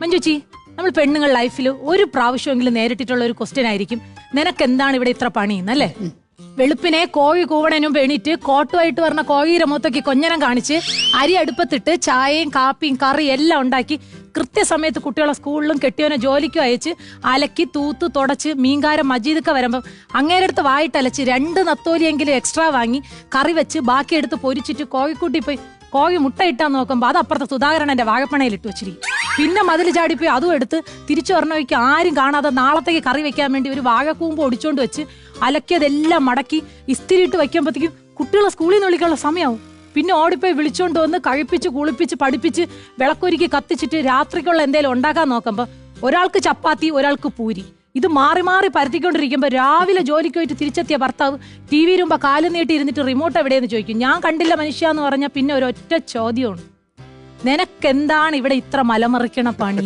മഞ്ജുച്ചി, നമ്മൾ പെണ്ണുങ്ങൾ ലൈഫിൽ ഒരു പ്രാവശ്യമെങ്കിലും നേരിട്ടിട്ടുള്ള ഒരു ക്വസ്റ്റ്യൻ ആയിരിക്കും, നിനക്ക് എന്താണ് ഇവിടെ ഇത്ര പണിയെന്നല്ലേ? വെളുപ്പിനെ കോഴി കൂവണനും എണീറ്റ് കോട്ടുമായിട്ട് പറഞ്ഞ കോഴിയുടെ മുഖത്തൊക്കെ കൊഞ്ഞനം കാണിച്ച് അരി അടുപ്പത്തിട്ട് ചായയും കാപ്പിയും കറിയും എല്ലാം ഉണ്ടാക്കി കൃത്യസമയത്ത് കുട്ടികളെ സ്കൂളിലും കെട്ടിയവനെ ജോലിക്കും അയച്ച് അലക്കി തൂത്ത് തുടച്ച് മീൻകാരൻ മജീദൊക്കെ വരുമ്പം അങ്ങേരടുത്ത് വായിട്ടലച്ച് 2 നത്തോലിയെങ്കിലും എക്സ്ട്രാ വാങ്ങി കറി വെച്ച് ബാക്കി എടുത്ത് പൊരിച്ചിട്ട് കോഴിക്കൂട്ടി പോയി കോഴി മുട്ട ഇട്ടാൻ നോക്കുമ്പോൾ അത് അപ്പുറത്തെ സുധാകരന്റെ വാഴപ്പണയിൽ ഇട്ട് വെച്ചിരിക്കും. പിന്നെ മതിൽ ചാടിപ്പോയി അതും എടുത്ത് തിരിച്ചു പറഞ്ഞവയ്ക്ക് ആരും കാണാതെ നാളത്തേക്ക് കറി വെക്കാൻ വേണ്ടി ഒരു വാഴക്കൂമ്പ് ഒടിച്ചോണ്ട് വെച്ച് അലക്കിയതെല്ലാം മടക്കി ഇസ്തിരിയിട്ട് വയ്ക്കുമ്പോഴത്തേക്കും കുട്ടികളെ സ്കൂളിൽ നിന്ന് വിളിക്കാനുള്ള സമയമാവും. പിന്നെ ഓടിപ്പോയി വിളിച്ചോണ്ട് വന്ന് കഴിപ്പിച്ച് കുളിപ്പിച്ച് പഠിപ്പിച്ച് വിളക്കൊരുക്കി കത്തിച്ചിട്ട് രാത്രിക്കുള്ള എന്തെങ്കിലും ഉണ്ടാക്കാൻ നോക്കുമ്പോൾ ഒരാൾക്ക് ചപ്പാത്തി ഒരാൾക്ക് പൂരി, ഇത് മാറി മാറി പരത്തിക്കൊണ്ടിരിക്കുമ്പോൾ രാവിലെ ജോലിക്ക് പോയിട്ട് തിരിച്ചെത്തിയ ഭർത്താവ് ടി വി മുമ്പ് കാലം നീട്ടി ഇരുന്നിട്ട് റിമോട്ട് എവിടെയെന്ന് ചോദിക്കും. ഞാൻ കണ്ടില്ല മനുഷ്യ എന്ന് പറഞ്ഞാൽ പിന്നെ ഒരൊറ്റ ചോദ്യമാണ്, നിനക്കെന്താണ് ഇവിടെ ഇത്ര മലമറിക്കണ പണി?